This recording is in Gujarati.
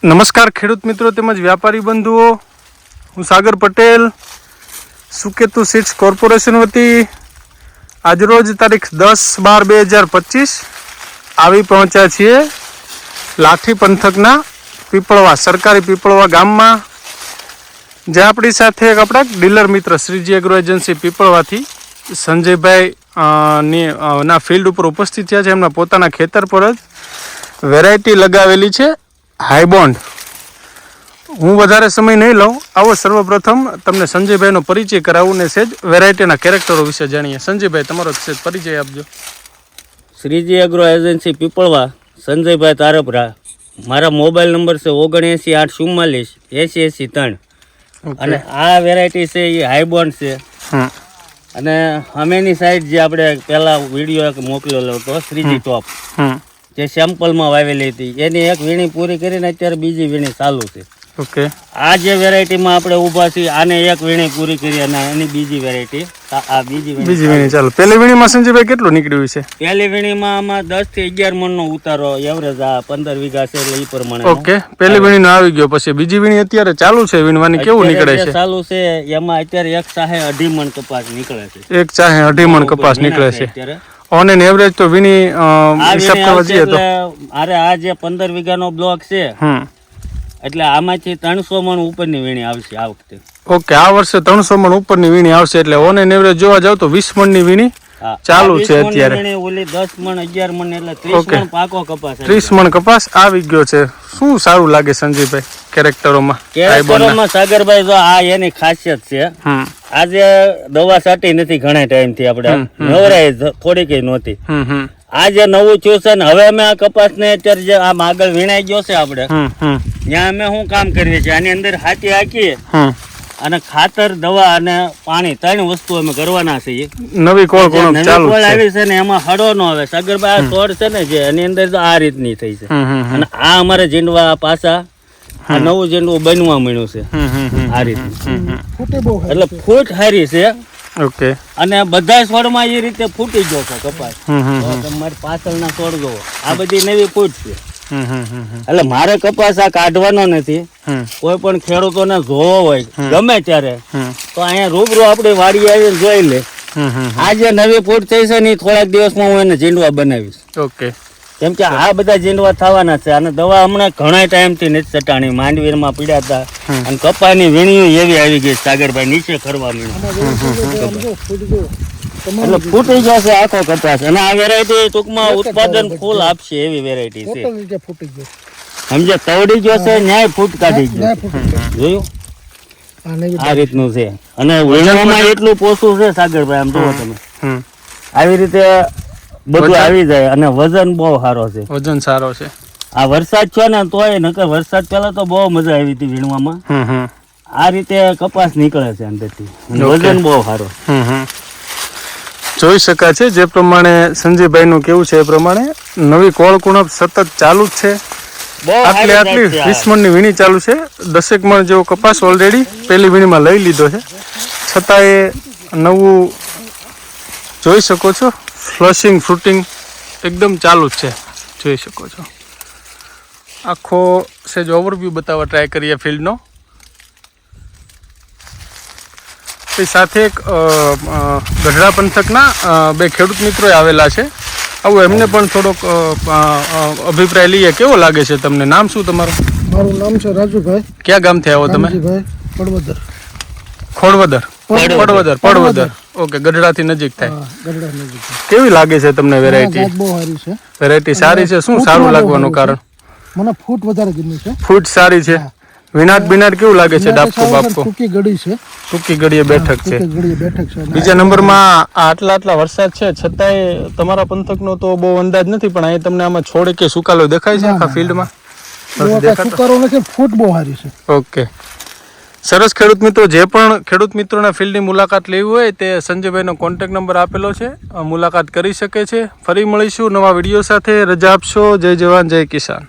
નમસ્કાર ખેડૂત મિત્રો તેમજ વ્યાપારી બંધુઓ, હું સાગર પટેલ સુકેતુ સીડ્સ કોર્પોરેશન વતી આજરોજ તારીખ 10/12/2025 આવી પહોંચ્યા છીએ લાઠી પંથકના પીપળવા સરકારી પીપળવા ગામમાં, જે આપણી સાથે એક આપણા ડીલર મિત્ર શ્રીજી એગ્રો એજન્સી પીપળવાથી સંજયભાઈ ના ફિલ્ડ ઉપર ઉપસ્થિત થયા છે. એમના પોતાના ખેતર પર જ વેરાયટી લગાવેલી છે હાઈબોન્ડ. હું વધારે સમય નહીં લઉં, આવો સર્વપ્રથમ તમને સંજયભાઈનો પરિચય કરાવું ને સેજ વેરાયટીના કેરેક્ટરો વિશે જાણીએ. સંજયભાઈ, તમારો સેજ પરિચય આપજો. શ્રીજી એગ્રો એજન્સી પીપળવા, સંજયભાઈ તારપરા. મારા મોબાઈલ નંબર છે 7984448083. અને આ વેરાયટી છે એ હાઈબોન્ડ છે. અને અમેની સાઈડ જે આપણે પહેલા વિડીયો એક મોકલેલો હતો શ્રીજી ટોપ, જે સેમ્પલમાં વાવેલી હતી, એની એક વીણી પૂરી કરીને અત્યારે બીજી વીણી ચાલુ છે. ઓકે. આ જે વેરાયટીમાં આપણે ઊભા છીએ, આને એક વીણી પૂરી કરી અને એની બીજી વેરાયટી, આ બીજી વીણી ચાલુ. પહેલી વીણીમાં સંજયભાઈ કેટલું નીકળ્યું છે? પહેલી વીણીમાં આમાં 10 થી 11 મણનો ઉતારો એવરેજ, આ 15 વીઘા છે એટલે એ પ્રમાણે. ઓકે, પહેલી વીણીનો આવી ગયો. પછી બીજી વીણી અત્યારે ચાલુ છે વીણવાની, કેવું નીકળે છે? ચાલુ છે, એમાં અત્યારે એક ચાહે 2.5 મણ કપાસ નીકળે છે. એક ચાહે 2.5 મણ કપાસ નીકળે છે ઓન એન એવરેજ. તો વીણી હિસાબ કરવા જઈએ તો આ જે 15 વીઘાનો બ્લોક છે, એટલે આમાંથી 300 મણ ઉપરની વીણી આવશે આ વખતે. ઓકે, આ વર્ષે 300 મણ ઉપરની વીણી આવશે, એટલે ઓન એન એવરેજ જોવા જાવ તો 20 મણની વીણી ચાલુ છે અત્યારે. ઓલી 10 મણ 11 મણ એટલે 30 મણ પાકો કપાસ, 30 મણ કપાસ આવી ગયો છે. શું સારું લાગે સંજયભાઈ કેરેક્ટરોમાં? સાગરભાઈ, જો આ એની ખાસિયત છે. આજે દવા છાંટી નથી ઘણા ટાઈમ થી, આપણે નવરાય થોડી કઈ નહોતી. આ જે નવું થયું છે ને, હવે અમે આ કપાસ ને અત્યારે જે આમ આગળ વીણાઈ ગયો છે આપણે, ત્યાં અમે શું કામ કરીએ છીએ, આની અંદર હાથી હાકીએ અને ખાતર, દવા અને પાણી 3 વસ્તુ અમે કરવાના છીએ. નવી કોળ આવી છે ને, એમાં હળો નો આવે. સાગરભાઈ, આ છોડ છે ને જે, એની અંદર તો આ રીતની થઈ છે. અને આ અમારે જીંડવા પાછા આ નવું જીંડવું બનવા મળ્યું છે આ રીતનું, એટલે ફૂટ સારી છે. ઓકે. અને બધા છોડમાં એ રીતે ફૂટી ગયો છે કપાસ. તમારી પાછળના છોડ જોવો, આ બધી નવી ફૂટ છે. એટલે મારે કપાસ આ કાઢવાનો નથી. કોઈ પણ ખેડૂતોને જોવો હોય ગમે ત્યારે તો અહીંયા રૂબરૂ આપણી વાડી આવીને જોઈ લે. આ જે નવી ફૂટ થઈ છે ને, થોડાક દિવસમાં હું એને જીંડવા બનાવીશ. ઓકે. કેમ કે આ બધા જીંડવા થવાના છે. અને દવા હમણાં ઘણા ટાઈમ થી નથી ચટાણી, માંડવીરમાં પીડ્યા હતા. અને કપાની વીણીઓ એવી આવી ગઈ સાગરભાઈ, નીચે ખરવા માંડ્યું, એટલે ફૂટી જશે આખો કપાસ. અને આ વેરાયટી ટૂંકમાં ઉત્પાદન ફૂલ આપશે એવી વેરાયટી છે. સમજે, તવડી ગયો છે ન્યાય ફૂટ કાઢી ગયો, જોયું? આ રીતનું છે. અને વીણવામાં એટલું પોસું છે સાગરભાઈ, આમ જુઓ તમે, આવી રીતે બધું આવી જાય. અને વજન બહુ સારો છે. વજન સારો છે. આ વરસાદ છે ને તોય, નકર વરસાદ પેલા તો બહુ મજા આવી હતી વીણવામાં. આ રીતે કપાસ નીકળે છે અંદરથી, વજન બહુ સારો. જોઈ શકાય છે જે પ્રમાણે સંજયભાઈ નું કેવું છે એ પ્રમાણે નવી કોળ કુણપ સતત ચાલુ જ છે. આટલી 20 મણની વીણી ચાલુ છે. 10 મણ જેવો કપાસ ઓલરેડી પહેલી વીણીમાં લઈ લીધો છે. છતાં એ નવું જોઈ શકો છો, ફ્લશિંગ ફ્રૂટિંગ એકદમ ચાલુ જ છે, જોઈ શકો છો. આખો સેજ ઓવરવ્યૂ બતાવવા ટ્રાય કરીએ ફિલ્ડનો. એ સાથે એક ગઢડા પંથકના 2 ખેડૂત મિત્રો આવેલા છે. આવું એમને પણ થોડોક અભિપ્રાય લઈએ. કેવો લાગે છે તમને? નામ શું તમારું? મારું નામ છે રાજુભાઈ. ક્યાં ગામથી આવો તમે? પડવદર. પડવદર. ઓકે, ગઢડાથી નજીક થાય. કેવી લાગે છે તમને વેરાયટી? બહુ સારી છે. વેરાયટી સારી છે. શું સારું લાગવાનું કારણ? મને ફૂટ વધારે ગમી છે. ફૂટ સારી છે. વિનાટ બિનાટ કેવું લાગે છે? ડાબકો બાપકો ટૂંકી ગળી છે. ટૂંકી ગળીએ બેઠક છે. બીજા નંબરમાં આટલા વરસાદ છે છતાંય તમારા પંથકનો તો બહુ અંદાજ નથી, પણ અહીં તમને આમાં છોડ કે સુકાલો દેખાય છે આખા ફિલ્ડમાં? સુકારો નથી, ફૂટ બહુ સારી છે. ઓકે, સરસ. ખેડૂત મિત્રો, જે પણ ખેડૂત મિત્રોના ફિલ્ડની મુલાકાત લેવી હોય તે સંજયભાઈનો કોન્ટેક્ટ નંબર આપેલો છે, મુલાકાત કરી શકે છે. ફરી મળીશું નવા વિડીયો સાથે. રજા આપશો. જય જવાન, જય કિસાન.